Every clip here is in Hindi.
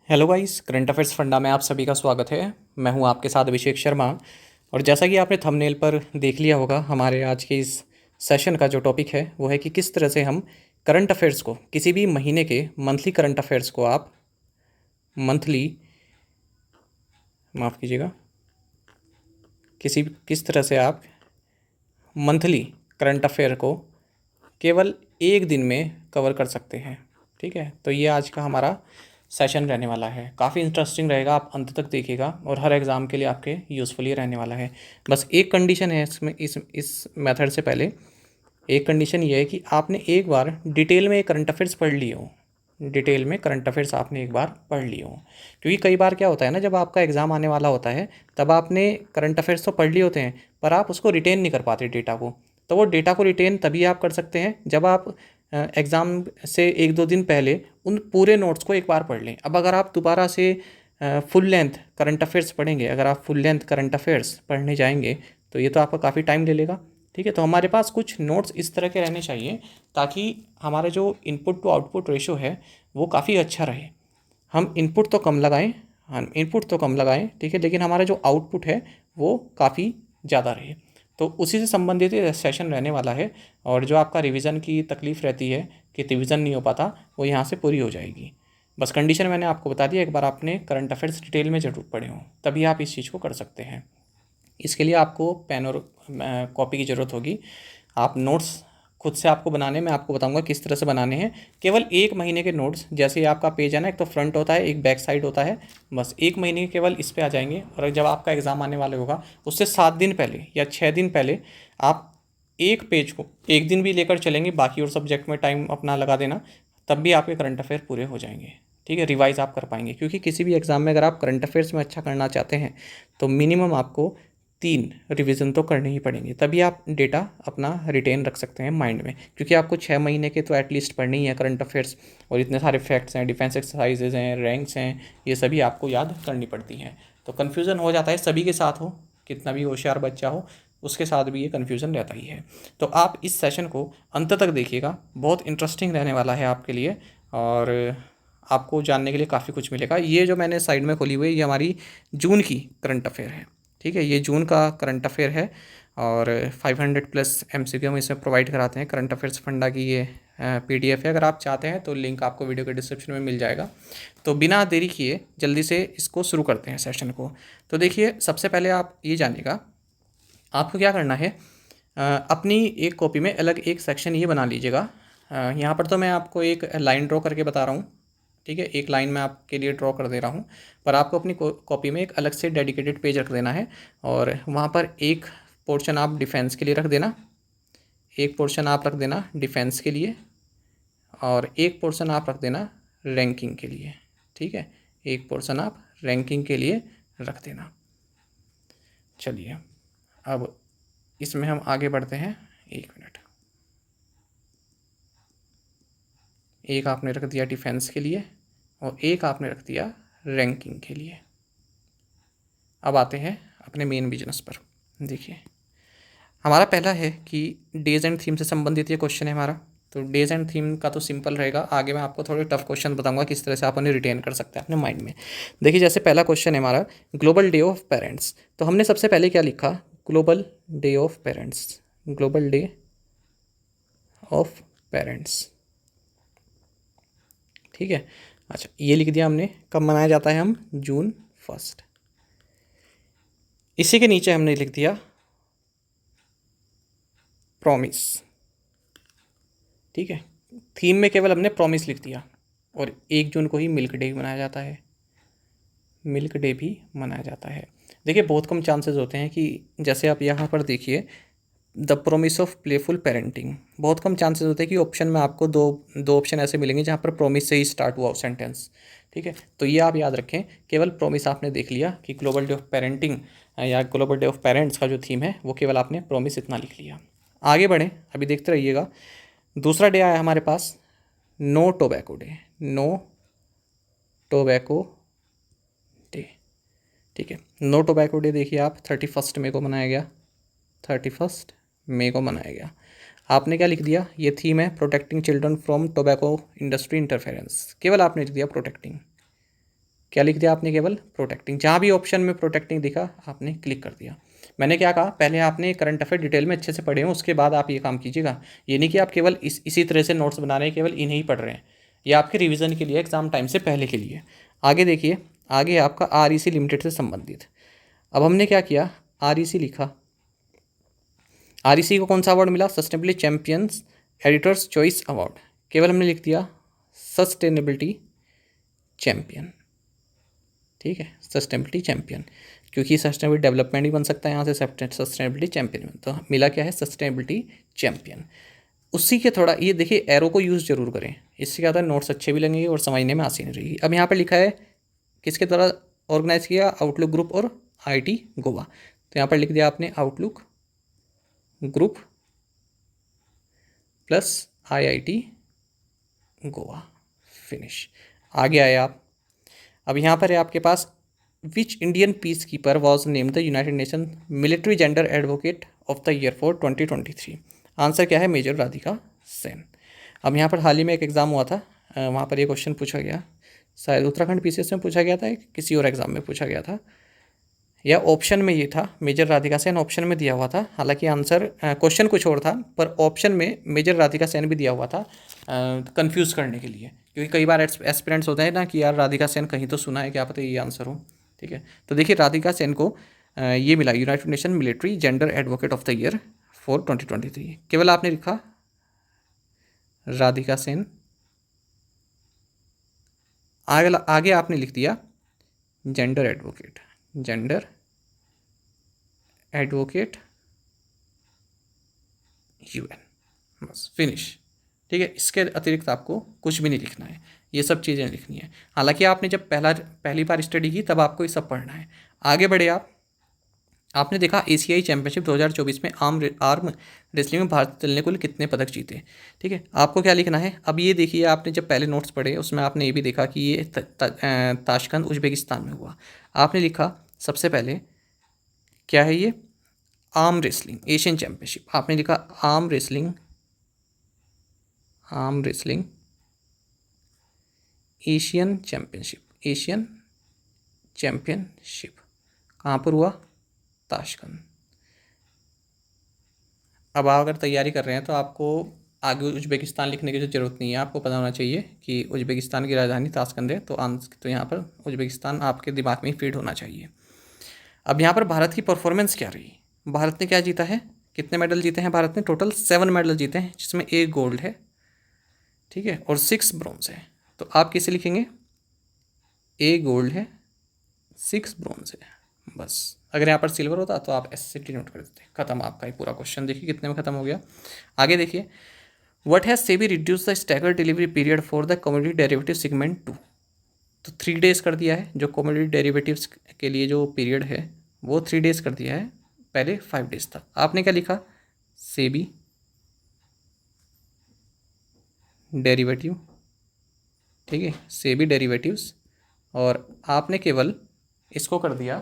Hello guys, current affairs funda में आप सभी का स्वागत है। मैं हूं आपके साथ अभिषेक शर्मा। और जैसा कि आपने थंबनेल पर देख लिया होगा, हमारे आज के इस सेशन का जो टॉपिक है वो है कि किस तरह से हम करंट अफेयर्स को, किसी भी महीने के मंथली करंट अफेयर्स को आप मंथली, माफ़ कीजिएगा, किस तरह से आप मंथली करंट अफेयर को केवल एक दिन में कवर कर सकते हैं। ठीक है, तो ये आज का हमारा सेशन रहने वाला है। काफ़ी इंटरेस्टिंग रहेगा, आप अंत तक देखिएगा और हर एग्ज़ाम के लिए आपके यूज़फुल ही रहने वाला है। बस एक कंडीशन है इसमें, इस मेथड से पहले एक कंडीशन ये है कि आपने एक बार डिटेल में करंट अफेयर्स पढ़ लिए हो। डिटेल में करंट अफेयर्स आपने एक बार पढ़ लिए हो, क्योंकि कई बार क्या होता है ना, जब आपका एग्ज़ाम आने वाला होता है तब आपने करंट अफेयर्स तो पढ़ लिए होते हैं पर आप उसको रिटेन नहीं कर पाते डेटा को। तो वो डेटा को रिटेन तभी आप कर सकते हैं जब आप एग्ज़ाम से एक दो दिन पहले उन पूरे नोट्स को एक बार पढ़ लें। अब अगर आप दोबारा से फुल लेंथ करंट अफेयर्स पढ़ेंगे, अगर आप फुल लेंथ करंट अफेयर्स पढ़ने जाएंगे तो ये तो आपका काफ़ी टाइम ले लेगा। ठीक है, तो हमारे पास कुछ नोट्स इस तरह के रहने चाहिए ताकि हमारा जो इनपुट टू आउटपुट रेशो है वो काफ़ी अच्छा रहे। हम इनपुट तो कम लगाएं, ठीक है, लेकिन हमारा जो आउटपुट है वो काफ़ी ज़्यादा रहे। तो उसी से संबंधित सेशन रहने वाला है। और जो आपका रिवीजन की तकलीफ़ रहती है कि रिवीजन नहीं हो पाता, वो यहाँ से पूरी हो जाएगी। बस कंडीशन मैंने आपको बता दिया, एक बार आपने करंट अफेयर्स डिटेल में ज़रूर पढ़े हों, तभी आप इस चीज़ को कर सकते हैं। इसके लिए आपको पेन और कॉपी की ज़रूरत होगी। आप नोट्स खुद से आपको बनाने, मैं आपको बताऊंगा किस तरह से बनाने हैं। केवल एक महीने के नोट्स, जैसे आपका पेज है ना, एक तो फ्रंट होता है, एक बैक साइड होता है, बस एक महीने के केवल इस पे आ जाएंगे। और जब आपका एग्ज़ाम आने वाले होगा उससे 7 दिन पहले या 6 दिन पहले आप एक पेज को एक दिन भी लेकर चलेंगे, बाकी और सब्जेक्ट में टाइम अपना लगा देना, तब भी आपके करंट अफेयर पूरे हो जाएंगे। ठीक है, रिवाइज आप कर पाएंगे, क्योंकि किसी भी एग्ज़ाम में अगर आप करंट अफेयर्स में अच्छा करना चाहते हैं तो मिनिमम आपको 3 रिवीजन तो करने ही पड़ेंगे, तभी आप डेटा अपना रिटेन रख सकते हैं माइंड में। क्योंकि आपको 6 महीने के तो एटलीस्ट पढ़ने ही है करंट अफेयर्स, और इतने सारे फैक्ट्स हैं, डिफेंस एक्सरसाइजेज हैं, रैंक्स हैं, ये सभी आपको याद करनी पड़ती हैं। तो कन्फ्यूज़न हो जाता है, सभी के साथ हो, कितना भी होशियार बच्चा हो उसके साथ भी ये कन्फ्यूज़न रहता ही है। तो आप इस सेशन को अंत तक देखिएगा, बहुत इंटरेस्टिंग रहने वाला है आपके लिए, और आपको जानने के लिए काफ़ी कुछ मिलेगा। ये जो मैंने साइड में खोली हुई है, ये हमारी जून की करंट अफेयर है। ठीक है, ये जून का करंट अफेयर है और 500+ MCQ हम इसमें प्रोवाइड कराते हैं। करंट अफेयर्स फंडा की ये PDF है। अगर आप चाहते हैं तो लिंक आपको वीडियो के डिस्क्रिप्शन में मिल जाएगा। तो बिना देरी किए जल्दी से इसको शुरू करते हैं सेशन को। तो देखिए, सबसे पहले आप ये जानिएगा, आपको क्या करना है। अपनी एक कॉपी में अलग एक सेक्शन ये बना लीजिएगा। यहाँ पर तो मैं आपको एक लाइन ड्रॉ करके बता रहा हूँ। ठीक है, एक लाइन मैं आपके लिए ड्रॉ कर दे रहा हूँ, पर आपको अपनी कॉपी में एक अलग से डेडिकेटेड पेज रख देना है। और वहाँ पर एक पोर्शन आप डिफेंस के लिए रख देना, एक पोर्शन आप रख देना डिफेंस के लिए, और एक पोर्शन आप रख देना रैंकिंग के लिए। ठीक है, एक पोर्शन आप रैंकिंग के लिए रख देना। चलिए, अब इसमें हम आगे बढ़ते हैं। 1 मिनट। एक आपने रख दिया डिफेंस के लिए और एक आपने रख दिया रैंकिंग के लिए। अब आते हैं अपने मेन बिजनेस पर। देखिए, हमारा पहला है कि डेज एंड थीम से संबंधित ये क्वेश्चन है हमारा। तो डेज एंड थीम का तो सिंपल रहेगा, आगे मैं आपको थोड़े टफ क्वेश्चन बताऊंगा किस तरह से आप उन्हें रिटेन कर सकते हैं अपने माइंड में। देखिए, जैसे पहला क्वेश्चन है हमारा, ग्लोबल डे ऑफ पेरेंट्स। तो हमने सबसे पहले क्या लिखा, global day of parents, global day of parents. ठीक है, अच्छा, ये लिख दिया हमने। कब मनाया जाता है, हम जून 1। इसी के नीचे हमने लिख दिया प्रॉमिस। ठीक है, थीम में केवल हमने प्रॉमिस लिख दिया। और 1 जून को ही मिल्क डे भी मनाया जाता है, मिल्क डे भी मनाया जाता है। देखिए, बहुत कम चांसेस होते हैं कि, जैसे आप यहाँ पर देखिए, the promise of playful parenting, बहुत कम चांसेस होते हैं कि ऑप्शन में आपको दो दो ऑप्शन ऐसे मिलेंगे जहाँ पर प्रोमिस से ही स्टार्ट हुआ सेंटेंस। ठीक है, तो ये आप याद रखें, केवल प्रोमिस आपने देख लिया कि ग्लोबल डे ऑफ पेरेंटिंग या ग्लोबल डे ऑफ पेरेंट्स का जो थीम है वो केवल आपने प्रोमिस इतना लिख लिया। आगे बढ़ें, अभी देखते रहिएगा। दूसरा डे आया हमारे पास, no tobacco day, no tobacco day. ठीक है, नो टोबैको डे देखिए आप, 31 मई को मनाया गया, 31 मई को मनाया गया। आपने क्या लिख दिया, ये थीम है protecting children from tobacco industry interference, केवल आपने लिख दिया प्रोटेक्टिंग। क्या लिख दिया आपने? केवल प्रोटेक्टिंग। जहाँ भी ऑप्शन में प्रोटेक्टिंग दिखा आपने क्लिक कर दिया। मैंने क्या कहा, पहले आपने करंट अफेयर डिटेल में अच्छे से पढ़े हो, उसके बाद आप ये काम कीजिएगा। ये नहीं कि आप केवल इसी तरह से नोट्स बना रहे हैं, केवल इन्हें ही पढ़ रहे हैं। ये आपके रिवीजन के लिए, एग्जाम टाइम से पहले के लिए। आगे देखिए, आगे आपका REC लिमिटेड से संबंधित। अब हमने क्या किया, REC लिखा। REC को कौन सा अवार्ड मिला? Sustainability champions editors choice award. केवल हमने लिख दिया सस्टेनेबिलिटी चैंपियन। ठीक है, सस्टेनेबिलिटी चैंपियन, क्योंकि सस्टेनेबिलिटी डेवलपमेंट ही बन सकता है यहाँ से सस्टेनेबिलिटी चैंपियन में। तो मिला क्या है? Sustainability champion. उसी के थोड़ा ये देखिए, एरो को यूज़ जरूर करें, इससे क्या होता है नोट्स अच्छे भी लगेंगे और समझने में आसानी रहेगी। अब यहाँ पर लिखा है किसके द्वारा ऑर्गेनाइज किया? आउटलुक ग्रुप और IIT गोवा। तो यहाँ पर लिख दिया आपने outlook group plus IIT Goa. Finish. आगे आए आप। अब यहाँ पर है आपके पास, which Indian peace keeper was named the United Nation military gender advocate of the year for 2023। Answer क्या है? मेजर राधिका सेन। अब यहाँ पर हाल ही में एक एग्ज़ाम हुआ था, वहाँ पर ये क्वेश्चन पूछा गया, शायद उत्तराखंड PCS में पूछा गया था, किसी और एग्ज़ाम में पूछा गया था, या ऑप्शन में ये था मेजर राधिका सेन ऑप्शन में दिया हुआ था। हालांकि आंसर क्वेश्चन कुछ और था, पर ऑप्शन में मेजर राधिका सेन भी दिया हुआ था कंफ्यूज करने के लिए, क्योंकि कई बार एस्पिरेंट्स होते हैं ना कि यार राधिका सेन कहीं तो सुना है, क्या पता ये आंसर हो। ठीक है, तो देखिए राधिका सेन को ये मिला United Nation military gender advocate of the year for 2023। केवल आपने लिखा राधिका सेन, आगे आपने लिख दिया gender advocate, gender advocate UN, बस फिनिश। ठीक है, इसके अतिरिक्त आपको कुछ भी नहीं लिखना है, ये सब चीज़ें लिखनी है। हालांकि आपने जब पहली बार स्टडी की तब आपको ये सब पढ़ना है। आगे बढ़े आप। आपने देखा ACI चैंपियनशिप 2024 में आर्म रेसलिंग में भारतीय दल ने कुल कितने पदक जीते। ठीक है, आपको क्या लिखना है? अब ये देखिए, आपने जब पहले नोट्स पढ़े उसमें आपने ये भी देखा कि ये ताशकंद उज्बेकिस्तान में हुआ। आपने लिखा सबसे पहले क्या है ये? Arm wrestling Asian championship. आपने लिखा आर्म रेसलिंग एशियन चैंपियनशिप कहाँ पर हुआ? ताशकंद। अब आप अगर तैयारी कर रहे हैं तो आपको आगे उज्बेकिस्तान लिखने की ज़रूरत नहीं है, आपको पता होना चाहिए कि उज्बेकिस्तान की राजधानी ताशकंद है, तो यहाँ पर उज्बेकिस्तान आपके दिमाग में ही फीड होना चाहिए। अब यहाँ पर भारत की परफॉर्मेंस क्या रही? भारत ने क्या जीता है? कितने मेडल जीते हैं भारत ने? टोटल 7 मेडल जीते हैं, जिसमें 1 गोल्ड है, ठीक है, और 6 ब्रॉन्ज है। तो आप किसे लिखेंगे? 1 गोल्ड है, 6 ब्रॉन्ज है, बस। अगर यहाँ पर सिल्वर होता तो आप SCT नोट कर देते। खत्म आपका ये पूरा क्वेश्चन। देखिए कितने में खत्म हो गया। आगे देखिए, what has SEBI reduce the staggered delivery period for the commodity derivative segment 2। तो 3 डेज़ कर दिया है, जो कमोडिटी डेरिवेटिव्स के लिए जो पीरियड है वो 3 डेज़ कर दिया है, पहले 5 डेज़ था। आपने क्या लिखा? सेबी डेरिवेटिव, ठीक है, सेबी डेरिवेटिव्स, और आपने केवल इसको कर दिया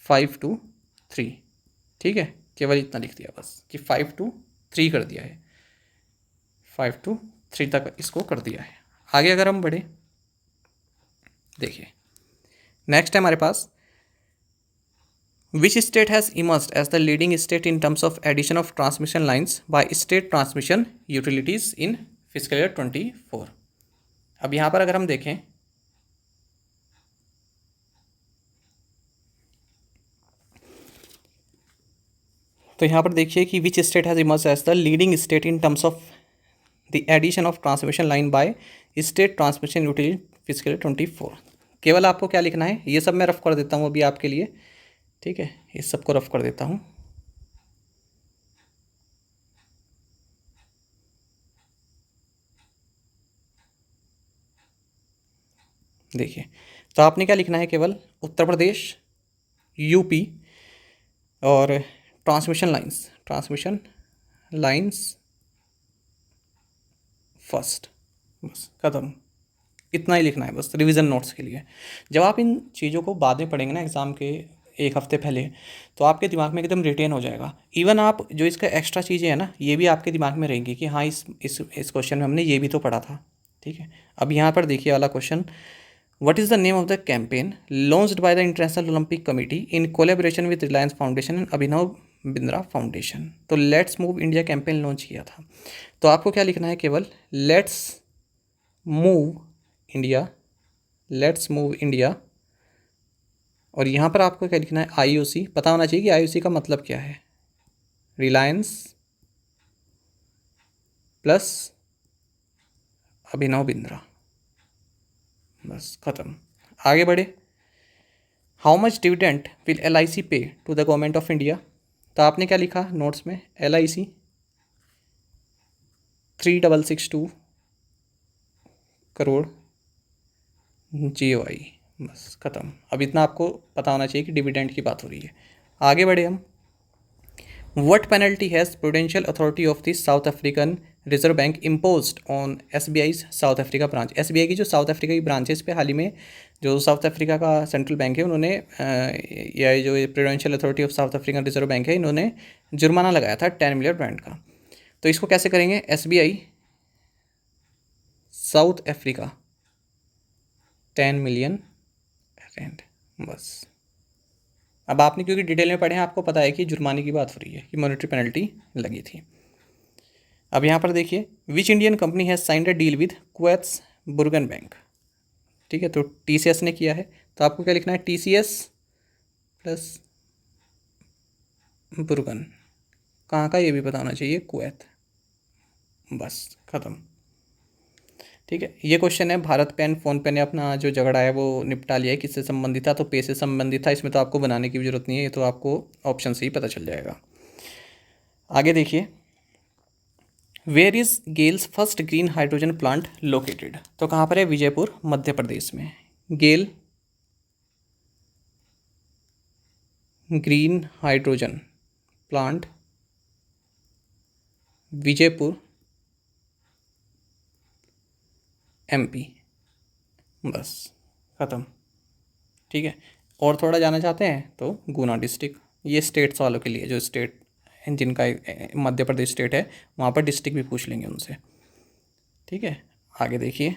5 to 3। ठीक है, केवल इतना लिख दिया बस कि 5 to 3 कर दिया है, 5 to 3 तक इसको कर दिया है। आगे अगर हम बढ़े, देखिए नेक्स्ट है हमारे पास, which state has emerged as the leading state in terms of addition of transmission lines by state transmission utilities in physical year 24। अब यहाँ पर अगर हम देखें तो यहाँ पर देखिए कि which state has emerged as the leading state in terms of the addition of transmission line by state transmission utility fiscal 24। केवल आपको क्या लिखना है, ये सब मैं रफ कर देता हूँ अभी आपके लिए, ठीक है, इस सब को रफ कर देता हूँ। देखिए, तो आपने क्या लिखना है? केवल उत्तर प्रदेश, यूपी और ट्रांसमिशन लाइंस फर्स्ट, बस खत्म। इतना ही लिखना है बस रिवीजन नोट्स के लिए। जब आप इन चीज़ों को बाद में पढ़ेंगे ना एग्ज़ाम के 1 हफ्ते पहले, तो आपके दिमाग में एकदम रिटेन हो जाएगा। इवन आप जो इसका एक्स्ट्रा चीज़ें हैं ना, ये भी आपके दिमाग में रहेंगी कि हाँ इस क्वेश्चन में हमने ये भी तो पढ़ा था। ठीक है। अब यहाँ पर देखिए वाला question, what is the name of the campaign launched by the International Olympic Committee in collaboration with Reliance Foundation and Abhinav Bindra Foundation. तो let's move India campaign launch किया था। तो आपको क्या लिखना है, केवल let's move India, let's move India, और यहाँ पर आपको क्या लिखना है, आईओसी। पता होना चाहिए कि आईओसी का मतलब क्या है, रिलायंस प्लस अभिनव बिंद्रा, बस खत्म। आगे बढ़े, how much dividend will LIC pay to the government of India. तो आपने क्या लिखा नोट्स में, LIC 3662 करोड़ GOI, बस खत्म। अब इतना आपको पता होना चाहिए कि डिविडेंड की बात हो रही है। आगे बढ़े हम, what penalty has prudential authority of the south African reserve bank imposed on SBI South Africa branch. SBI की जो साउथ अफ्रीका की ब्रांच है, इस पर हाल ही में जो साउथ अफ्रीका का सेंट्रल बैंक है उन्होंने या जो prudential authority of south African reserve bank है, इन्होंने जुर्माना लगाया था 10 मिलियन रैंड का। तो इसको कैसे करेंगे, SBI South Africa 10 million rand, बस। अब आपने क्योंकि डिटेल में पढ़े हैं, आपको पता है कि जुर्माने की बात हो रही है, कि मॉनेटरी पेनल्टी लगी थी। अब यहाँ पर देखिए, which Indian company has signed a deal with Kuwait's Burgan Bank. ठीक है, तो TCS ने किया है। तो आपको क्या लिखना है, TCS प्लस बुर्गन, कहाँ का ये भी पता होना चाहिए, कुवैत, बस खत्म। ठीक है, ये क्वेश्चन है, भारत पे एंड फ़ोन पे ने अपना जो झगड़ा है वो निपटा लिया है। किससे संबंधित था, तो पे से संबंधित था। इसमें तो आपको बनाने की भी जरूरत नहीं है, ये तो आपको ऑप्शन से ही पता चल जाएगा। आगे देखिए, where is GAIL's first green hydrogen plant located. तो कहाँ पर है, विजयपुर मध्य प्रदेश में। GAIL green hydrogen plant Vijaypur MP, बस खत्म। ठीक है, और थोड़ा जाना चाहते हैं तो गुना डिस्ट्रिक्ट, ये स्टेट्स वालों के लिए, जो स्टेट जिनका मध्य प्रदेश स्टेट है वहाँ पर डिस्ट्रिक्ट भी पूछ लेंगे उनसे। ठीक है, आगे देखिए,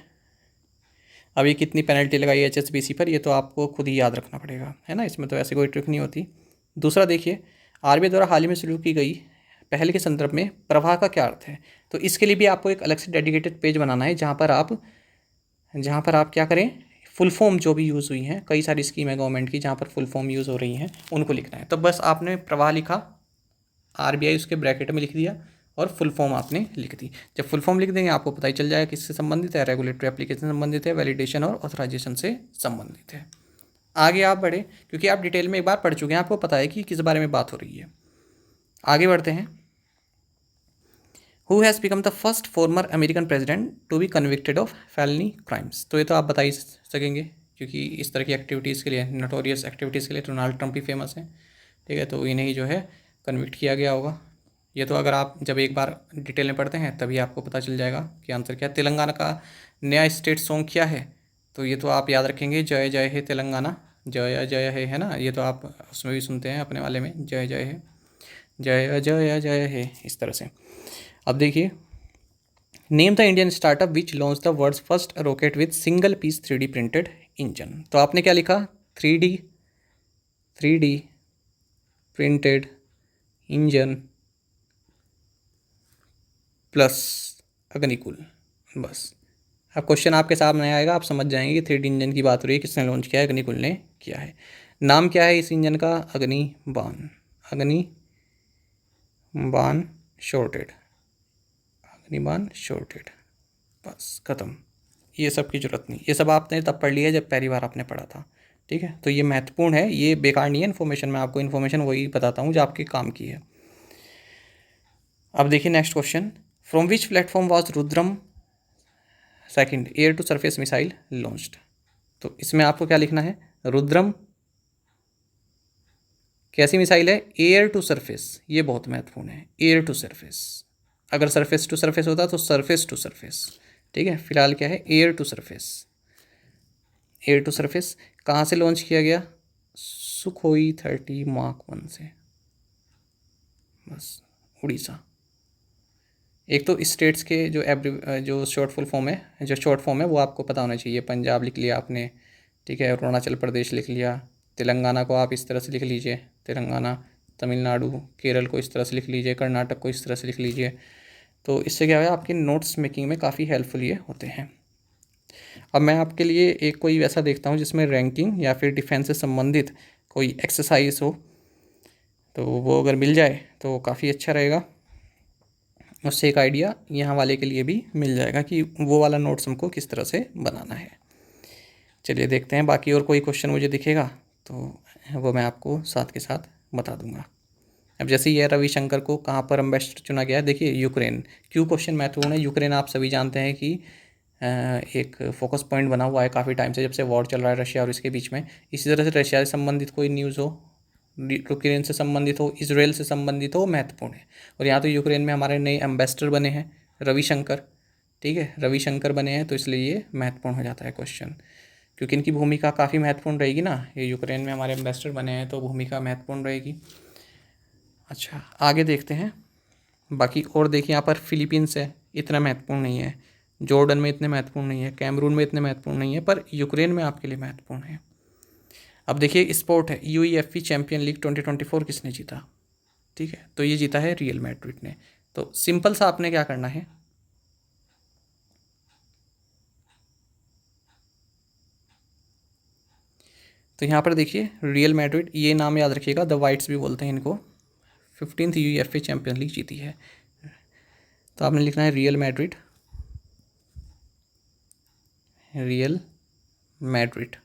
अभी कितनी पेनल्टी लगाई है HSBC पर, ये तो आपको खुद ही याद रखना पड़ेगा, है ना, इसमें तो ऐसी कोई ट्रिक नहीं होती। दूसरा देखिए, RBI द्वारा हाल ही में शुरू की गई पहल के संदर्भ में प्रवाह का क्या अर्थ है। तो इसके लिए भी आपको एक अलग से डेडिकेटेड पेज बनाना है, जहाँ पर आप क्या करें, फुल फॉर्म जो भी यूज़ हुई हैं, कई सारी स्कीम है गवर्नमेंट की जहाँ पर फुल फॉर्म यूज़ हो रही हैं, उनको लिखना है। तो बस आपने प्रवाह लिखा, RBI उसके ब्रैकेट में लिख दिया, और फुल फॉर्म आपने लिख दी। जब फुल फॉर्म लिख देंगे आपको पता ही चल जाएगा किससे संबंधित है, रेगुलेटरी एप्लीकेशन से संबंधित है, वैलिडेशन और ऑथराइजेशन से संबंधित है। आगे आप बढ़े, क्योंकि आप डिटेल में एक बार पढ़ चुके हैं, आपको पता है कि किस बारे में बात हो रही है। आगे बढ़ते हैं, who has become the first former American president to be convicted of felony crimes. तो ये तो आप बता ही सकेंगे, क्योंकि इस तरह की एक्टिविटीज़ के लिए, नोटोरियस एक्टिविटीज़ के लिए डोनाल्ड ट्रंप ही फेमस हैं। ठीक है, तो इन्हें ही जो है कन्विक्ट किया गया होगा। ये तो अगर आप जब एक बार डिटेल में पढ़ते हैं तभी आपको पता चल जाएगा कि आंसर क्या है। तेलंगाना का नया स्टेट सॉन्ग क्या है, तो ये तो आप याद रखेंगे, जय जय है तेलंगाना, जय जय है ना, ये तो आप उसमें भी सुनते हैं अपने वाले में, जय जय है, जय जय जय है, इस तरह से। अब देखिए, name the Indian startup which launch the world's first rocket with single piece 3D printed engine. तो आपने क्या लिखा, 3D printed engine plus Agnikul, बस। अब क्वेश्चन आपके सामने आएगा, आप समझ जाएंगे कि 3D इंजन की बात हो रही है, किसने लॉन्च किया है, अग्निकुल ने किया है। नाम क्या है इस इंजन का, अग्निबाण, अग्निबाण शॉर्टेड, अग्निबाण शॉर्टेड, बस खत्म। ये सब की जरूरत नहीं, ये सब आपने तब पढ़ लिया जब पहली बार आपने पढ़ा था। ठीक है, तो ये महत्वपूर्ण है, ये बेकार नहीं है इन्फॉर्मेशन, मैं आपको इन्फॉर्मेशन वही बताता हूँ जो आपके काम की है। अब देखिए next question, from which platform was Rudram second air to surface missile launched. तो इसमें आपको क्या लिखना है, रुद्रम कैसी मिसाइल है, एयर टू सरफेस, ये बहुत महत्वपूर्ण है, एयर टू सरफेस। अगर सरफेस टू सरफेस होता तो सरफेस टू सरफेस। ठीक है, फिलहाल क्या है, air to surface. Air to surface कहाँ से लॉन्च किया गया, सुखोई 30 Mark 1 से, बस उड़ीसा। एक तो स्टेट्स के जो शॉर्ट फॉर्म है वो आपको पता होना चाहिए। पंजाब लिख लिया आपने, ठीक है, अरुणाचल प्रदेश लिख लिया, तेलंगाना को आप इस तरह से लिख लीजिए, तेलंगाना, तमिलनाडु, केरल को इस तरह से लिख लीजिए, कर्नाटक को इस तरह से लिख लीजिए। तो इससे क्या है, आपकी नोट्स मेकिंग में काफ़ी हेल्पफुल ये होते हैं। अब मैं आपके लिए एक कोई वैसा देखता हूँ जिसमें रैंकिंग या फिर डिफेंस से संबंधित कोई एक्सरसाइज हो, तो वो अगर मिल जाए तो काफ़ी अच्छा रहेगा। उससे एक आइडिया यहाँ वाले के लिए भी मिल जाएगा कि वो वाला नोट्स हमको किस तरह से बनाना है। चलिए देखते हैं, बाकी और कोई क्वेश्चन मुझे दिखेगा तो वो मैं आपको साथ के साथ बता दूंगा। अब जैसे ये रविशंकर को कहाँ पर एम्बेसडर चुना गया है, देखिए यूक्रेन। क्यों क्वेश्चन महत्वपूर्ण है? यूक्रेन आप सभी जानते हैं कि एक फोकस पॉइंट बना हुआ है काफ़ी टाइम से, जब से वॉर चल रहा है रशिया और इसके बीच में। इसी तरह से रशिया से संबंधित कोई न्यूज़ हो, यूक्रेन से संबंधित हो, इसराइल से संबंधित हो, महत्वपूर्ण है। और यहाँ तो यूक्रेन में हमारे नए एम्बेसडर बने हैं रविशंकर, ठीक है, रविशंकर बने हैं, तो इसलिए ये महत्वपूर्ण हो जाता है क्वेश्चन, क्योंकि इनकी भूमिका काफ़ी महत्वपूर्ण रहेगी ना। ये यूक्रेन में हमारे एम्बेसडर बने हैं तो भूमिका महत्वपूर्ण रहेगी। अच्छा, आगे देखते हैं। बाकी और देखिए, यहाँ पर फिलीपींस है, इतना महत्वपूर्ण नहीं है। जॉर्डन में इतने महत्वपूर्ण नहीं है, कैमरून में इतने महत्वपूर्ण नहीं है, पर यूक्रेन में आपके लिए महत्वपूर्ण है। अब देखिए स्पोर्ट है, यूईएफए चैंपियन लीग 2024 किसने जीता? ठीक है, तो ये जीता है रियल मैड्रिड ने। तो सिंपल सा आपने क्या करना है, तो यहाँ पर देखिए रियल मैड्रिड, ये नाम याद रखिएगा, द वाइट्स भी बोलते हैं इनको, 15th यूईएफए चैंपियन लीग जीती है। तो आपने लिखना है रियल मैड्रिड, रियल मैड्रिड।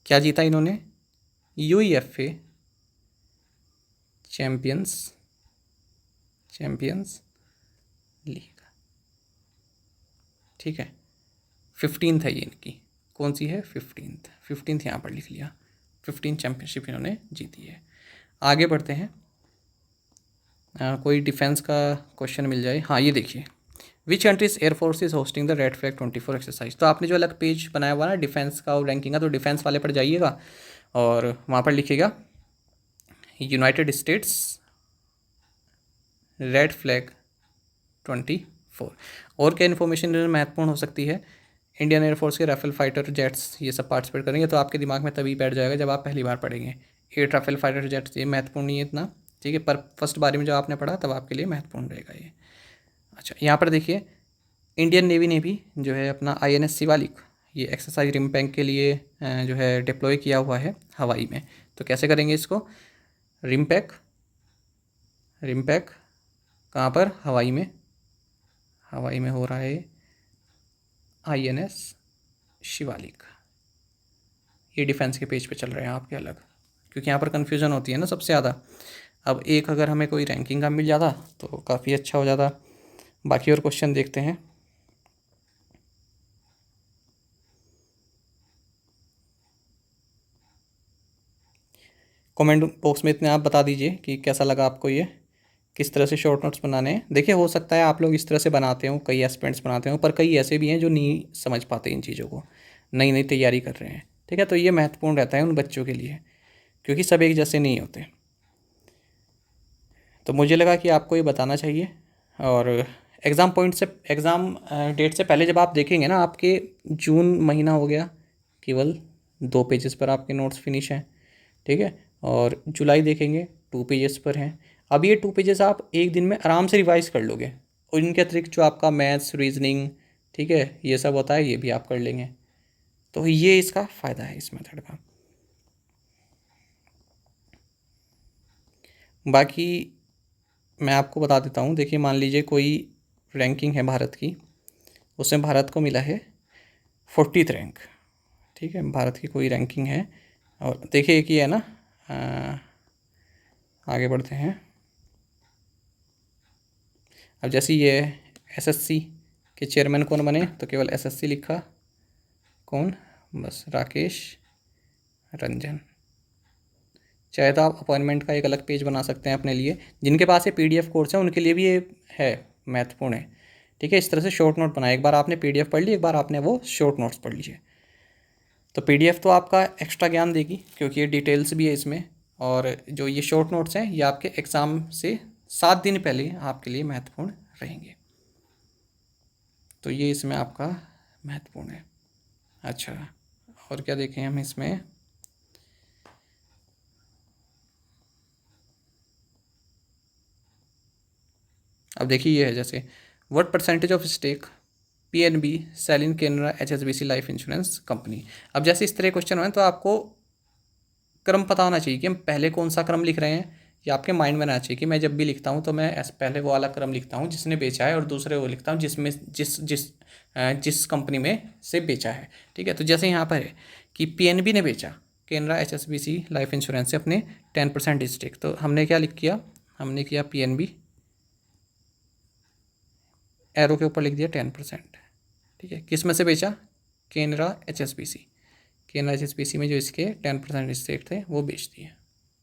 क्या जीता इन्होंने? यूईएफए चैंपियंस लीग, ठीक है। 15th है ये इनकी, कौन सी है? 15th यहाँ पर लिख लिया। 15 चैंपियनशिप इन्होंने जीती है। आगे बढ़ते हैं। कोई डिफेंस का क्वेश्चन मिल जाए। हाँ, ये देखिए, which countries air force is hosting the red flag 24 exercise. तो आपने जो अलग पेज बनाया हुआ ना डिफेंस का और रैंकिंग का, तो डिफेंस वाले पर जाइएगा और वहाँ पर लिखिएगा यूनाइटेड स्टेट्स रेड फ्लैग 24। और क्या इन्फॉर्मेशन महत्वपूर्ण हो सकती है? इंडियन एयरफोर्स के राफेल फाइटर जेट्स ये सब पार्टिसिपेट करेंगे, तो आपके दिमाग में तभी बैठ जाएगा जब आप पहली बार पढ़ेंगे। 8 राफेल फाइटर जेट्स, ये महत्वपूर्ण नहीं है इतना, ठीक है, पर फर्स्ट बारी में जब आपने पढ़ा तब आपके लिए महत्वपूर्ण रहेगा ये। अच्छा, यहाँ पर देखिए इंडियन नेवी ने भी जो है अपना आईएनएस शिवालिक, ये एक्सरसाइज रिम्पैक के लिए जो है डिप्लॉय किया हुआ है हवाई में। तो कैसे करेंगे इसको? रिम्पैक कहाँ पर? हवाई में हो रहा है आईएनएस शिवालिक। ये डिफेंस के पेज पे चल रहे हैं आपके अलग, क्योंकि यहाँ पर कन्फ्यूज़न होती है ना सबसे ज़्यादा। अब एक अगर हमें कोई रैंकिंग का मिल जाता तो काफ़ी अच्छा हो जाता। बाकी और क्वेश्चन देखते हैं। कमेंट बॉक्स में इतने आप बता दीजिए कि कैसा लगा आपको, ये किस तरह से शॉर्ट नोट्स बनाने हैं। देखिए, हो सकता है आप लोग इस तरह से बनाते हो, कई एस्पिरेंट्स बनाते हो, पर कई ऐसे भी हैं जो नहीं समझ पाते इन चीज़ों को, नई नई तैयारी कर रहे हैं, ठीक है। तो ये महत्वपूर्ण रहता है उन बच्चों के लिए, क्योंकि सब एक जैसे नहीं होते। तो मुझे लगा कि आपको ये बताना चाहिए। और एग्ज़ाम डेट से पहले जब आप देखेंगे ना, आपके जून महीना हो गया, केवल 2 पेजेस पर आपके नोट्स फिनिश हैं, ठीक है। और जुलाई देखेंगे 2 पेजेस पर हैं। अब ये 2 पेजेस आप एक दिन में आराम से रिवाइज़ कर लोगे, और इनके अतिरिक्त जो आपका मैथ्स, रीजनिंग, ठीक है, ये सब होता है, ये भी आप कर लेंगे। तो ये इसका फ़ायदा है इस मेथड का। बाकी मैं आपको बता देता हूँ। देखिए, मान लीजिए कोई रैंकिंग है भारत की, उसमें भारत को मिला है 40th रैंक, ठीक है, भारत की कोई रैंकिंग है। और देखिए एक ही है ना, आगे बढ़ते हैं। अब जैसे ये एसएससी के चेयरमैन कौन बने, तो केवल एसएससी लिखा, कौन? बस राकेश रंजन। चाहे तो आप अपॉइंटमेंट का एक अलग पेज बना सकते हैं अपने लिए। जिनके पास ये पीडीएफ कोर्स है उनके लिए भी ये है, महत्वपूर्ण है, ठीक है। इस तरह से शॉर्ट नोट बनाए, एक बार आपने पीडीएफ पढ़ ली, एक बार आपने वो शॉर्ट नोट्स पढ़ लीजिए। तो पीडीएफ तो आपका एक्स्ट्रा ज्ञान देगी, क्योंकि ये डिटेल्स भी है इसमें, और जो ये शॉर्ट नोट्स हैं ये आपके एग्ज़ाम से 7 दिन पहले आपके लिए महत्वपूर्ण रहेंगे। तो ये इसमें आपका महत्वपूर्ण है। अच्छा, और क्या देखें हम इसमें? अब देखिए ये है जैसे what percentage of stake PNB sell in Canara HSBC life insurance company. अब जैसे इस तरह क्वेश्चन हो तो आपको क्रम पता होना चाहिए कि हम पहले कौन सा क्रम लिख रहे हैं। ये आपके माइंड में रहना चाहिए कि मैं जब भी लिखता हूँ तो मैं पहले वो वाला क्रम लिखता हूँ जिसने बेचा है, और दूसरे वो लिखता हूँ जिसमें जिस कंपनी में से बेचा है। ठीक है, तो जैसे यहाँ पर है कि पीएनबी ने बेचा कैनरा एचएसबीसी लाइफ इंश्योरेंस से अपने 10% स्टेक, तो हमने क्या लिख किया, हमने किया पीएनबी, एरो के ऊपर लिख दिया 10%। ठीक है, किस में से बेचा? कैनरा एचएसबीसी, कैनरा एचएसबीसी में जो इसके 10% स्टेक थे वो बेच दिए।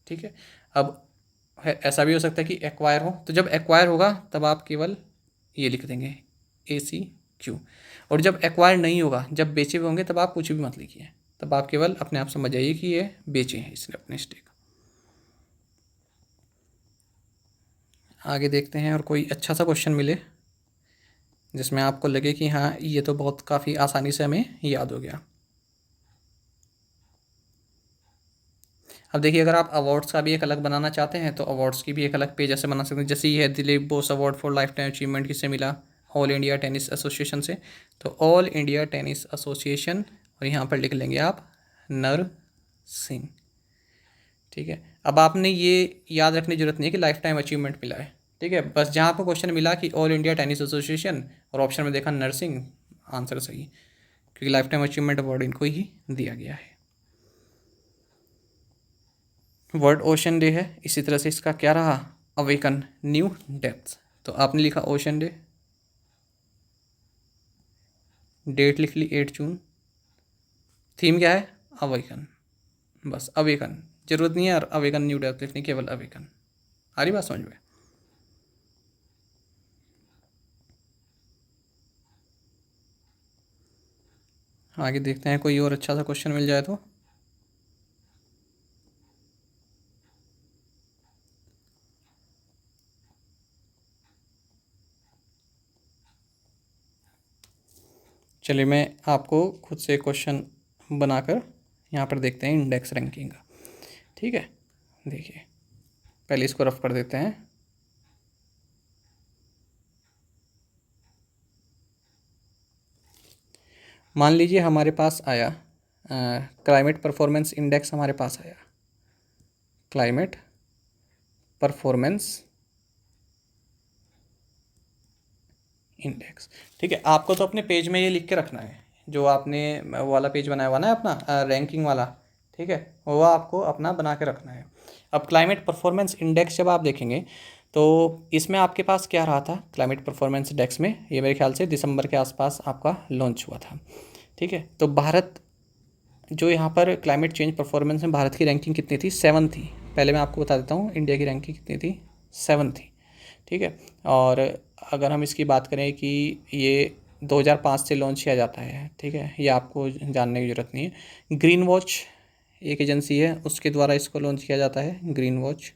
ठीक है, अब ऐसा भी हो सकता है कि एक्वायर हो, तो जब एक्वायर होगा तब आप केवल ये लिख देंगे ACQ, और जब एक्वायर नहीं होगा, जब बेचे हुए होंगे, तब आप कुछ भी मत लिखिए, तब आप केवल अपने आप समझ जाइए कि ये बेचे हैं इसने अपने स्टेक। आगे देखते हैं और कोई अच्छा सा क्वेश्चन मिले जिसमें आपको लगे कि हाँ ये तो बहुत काफ़ी आसानी से हमें याद हो गया। अब देखिए, अगर आप अवार्ड्स का भी एक अलग बनाना चाहते हैं तो अवार्ड्स की भी एक अलग पेज ऐसे बना सकते हैं। जैसे ये है Dilip Bose award for life time achievement, किससे मिला? ऑल इंडिया टेनिस एसोसिएशन से। तो ऑल इंडिया टेनिस एसोसिएशन, और यहाँ पर लिख लेंगे आप नर सिंह। ठीक है, अब आपने ये याद रखने की जरूरत नहीं है कि लाइफ टाइम अचीवमेंट मिला है। ठीक है, बस जहाँ आपको क्वेश्चन मिला कि ऑल इंडिया टेनिस एसोसिएशन और ऑप्शन में देखा नर्सिंग, आंसर सही, क्योंकि लाइफ टाइम अचीवमेंट अवार्ड इनको ही दिया गया है। वर्ल्ड ओशन डे है, इसी तरह से इसका क्या रहा? Awaken new depth. तो आपने लिखा ओशन डे, डेट लिख ली 8 जून, थीम क्या है? अवेकन, बस अवेकन, जरूरत नहीं है यार अवेकन न्यू डेप्थ लिखनी, केवल अवेकन। आ रही बात समझ में? आगे देखते हैं कोई और अच्छा सा क्वेश्चन मिल जाए तो। चलिए मैं आपको खुद से क्वेश्चन बनाकर यहाँ पर देखते हैं इंडेक्स रैंकिंग का। ठीक है, देखिए पहले इसको रफ कर देते हैं। मान लीजिए हमारे पास आया क्लाइमेट परफॉर्मेंस इंडेक्स, हमारे पास आया क्लाइमेट परफॉर्मेंस इंडेक्स। ठीक है, आपको तो अपने पेज में ये लिख के रखना है, जो आपने वो वाला पेज बनाया हुआ ना अपना रैंकिंग वाला। ठीक है, वो आपको अपना बना के रखना है। अब क्लाइमेट परफॉर्मेंस इंडेक्स जब आप देखेंगे तो इसमें आपके पास क्या रहा था? क्लाइमेट परफॉर्मेंस इंडेक्स में ये मेरे ख्याल से दिसंबर के आसपास आपका लॉन्च हुआ था। ठीक है, तो भारत जो यहाँ पर क्लाइमेट चेंज परफॉर्मेंस में भारत की रैंकिंग कितनी थी? 7 थी। पहले मैं आपको बता देता हूँ इंडिया की रैंकिंग कितनी थी, 7 थी। ठीक है, और अगर हम इसकी बात करें कि ये 2005 से लॉन्च किया जाता है। ठीक है, ये आपको जानने की ज़रूरत नहीं है। ग्रीन वॉच एक एजेंसी है, उसके द्वारा इसको लॉन्च किया जाता है, ग्रीन वॉच।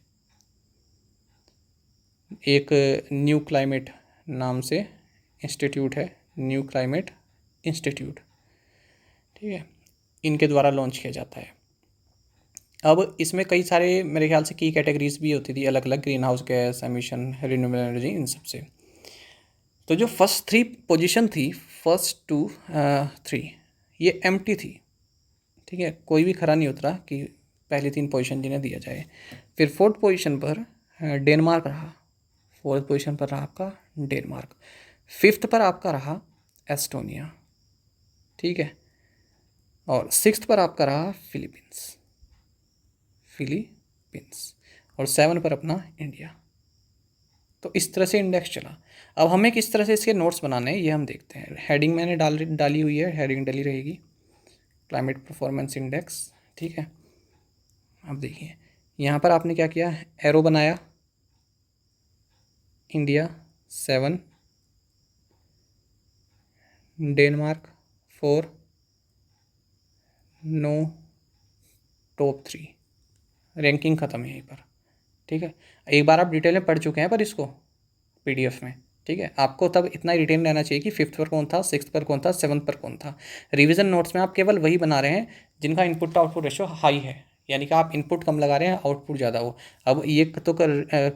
एक न्यू क्लाइमेट नाम से इंस्टीट्यूट है, न्यू क्लाइमेट इंस्टीट्यूट। ठीक है, इनके द्वारा लॉन्च किया जाता है। अब इसमें कई सारे मेरे ख्याल से की कैटेगरीज भी होती थी अलग अलग, green house gas emission, renewable energy, इन सब से। तो जो फर्स्ट 3 पोजीशन थी, फर्स्ट 2 3, ये एम्प्टी थी। ठीक है, कोई भी खरा नहीं उतरा कि पहली 3 पोजीशन जिन्हें दिया जाए। फिर फोर्थ पोजीशन पर डेनमार्क रहा, फोर्थ पोजीशन पर रहा आपका डेनमार्क। फिफ्थ पर आपका रहा एस्टोनिया। ठीक है, और सिक्स्थ पर आपका रहा फिलीपींस, और 7 पर अपना इंडिया। तो इस तरह से इंडेक्स चला। अब हमें किस तरह से इसके नोट्स बनाने हैं ये हम देखते हैं। हेडिंग मैंने डाली हुई है, हेडिंग डली रहेगी क्लाइमेट परफॉर्मेंस इंडेक्स। ठीक है, अब देखिए यहाँ पर आपने क्या किया, एरो बनाया, India 7, Denmark 4, no, top 3, ranking ख़त्म है यहीं पर। ठीक है, एक बार आप डिटेल में पढ़ चुके हैं पर इसको पीडीएफ में, ठीक है, आपको तब इतना रिटेन रहना चाहिए कि फिफ्थ पर कौन था, सिक्स्थ पर कौन था, सेवन्थ पर कौन था। रिवीजन नोट्स में आप केवल वही बना रहे हैं जिनका input to output ratio high है, यानी कि आप इनपुट कम लगा रहे हैं, आउटपुट ज़्यादा हो। अब ये तो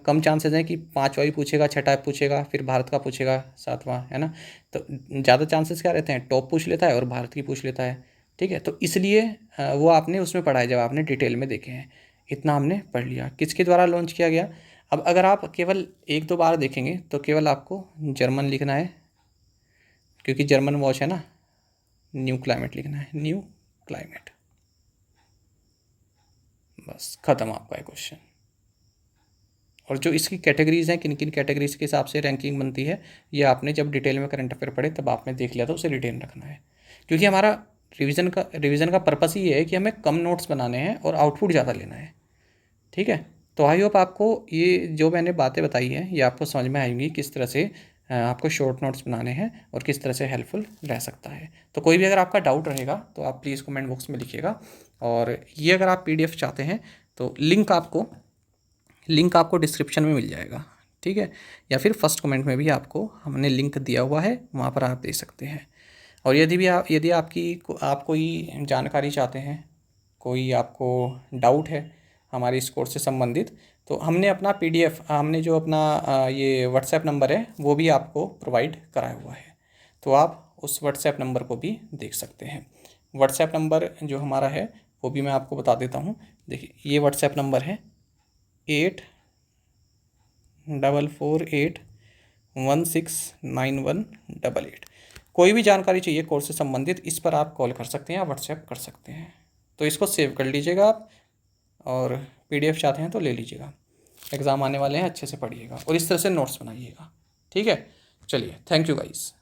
कम चांसेस हैं कि पाँचवा ही पूछेगा, छठा पूछेगा, फिर भारत का पूछेगा, सातवां, है ना। तो ज़्यादा चांसेस क्या रहते हैं, टॉप पूछ लेता है और भारत की पूछ लेता है, ठीक है। तो इसलिए वो आपने उसमें पढ़ा है जब आपने डिटेल में देखे हैं। इतना हमने पढ़ लिया किसके द्वारा लॉन्च किया गया। अब अगर आप केवल एक दो बार देखेंगे तो केवल आपको जर्मन लिखना है, क्योंकि जर्मन वॉच है ना। न्यू क्लाइमेट लिखना है, न्यू क्लाइमेट, बस ख़त्म आपका है क्वेश्चन। और जो इसकी कैटेगरीज हैं, किन किन कैटेगरीज के हिसाब से रैंकिंग बनती है, ये आपने जब डिटेल में करंट अफेयर पढ़े तब आपने देख लिया, तो उसे रिटेन रखना है। क्योंकि हमारा रिवीजन का पर्पस ही ये है कि हमें कम नोट्स बनाने हैं और आउटपुट ज़्यादा लेना है, ठीक है। तो आई होप आपको ये जो मैंने बातें बताई हैं ये आपको समझ में आएंगी, किस तरह से आपको शॉर्ट नोट्स बनाने हैं और किस तरह से हेल्पफुल रह सकता है। तो कोई भी अगर आपका डाउट रहेगा तो आप प्लीज़ कमेंट बॉक्स में लिखिएगा। और ये अगर आप पीडीएफ चाहते हैं तो लिंक आपको डिस्क्रिप्शन में मिल जाएगा, ठीक है, या फिर फर्स्ट कमेंट में भी आपको हमने लिंक दिया हुआ है, वहाँ पर आप दे सकते हैं। और यदि आप कोई जानकारी चाहते हैं, कोई आपको डाउट है हमारे इस कोर्स से संबंधित, तो हमने अपना पीडीएफ, हमने जो अपना ये व्हाट्सएप नंबर है वो भी आपको प्रोवाइड कराया हुआ है, तो आप उस व्हाट्सएप नंबर को भी देख सकते हैं। व्हाट्सएप नंबर जो हमारा है वो भी मैं आपको बता देता हूँ। देखिए, ये व्हाट्सएप नंबर है 8448169188। कोई भी जानकारी चाहिए कोर्स से संबंधित, इस पर आप कॉल कर सकते हैं या व्हाट्सएप कर सकते हैं। तो इसको सेव कर लीजिएगा आप, और पीडीएफ चाहते हैं तो ले लीजिएगा। एग्ज़ाम आने वाले हैं, अच्छे से पढ़िएगा और इस तरह से नोट्स बनाइएगा, ठीक है। चलिए, थैंक यू गाइस।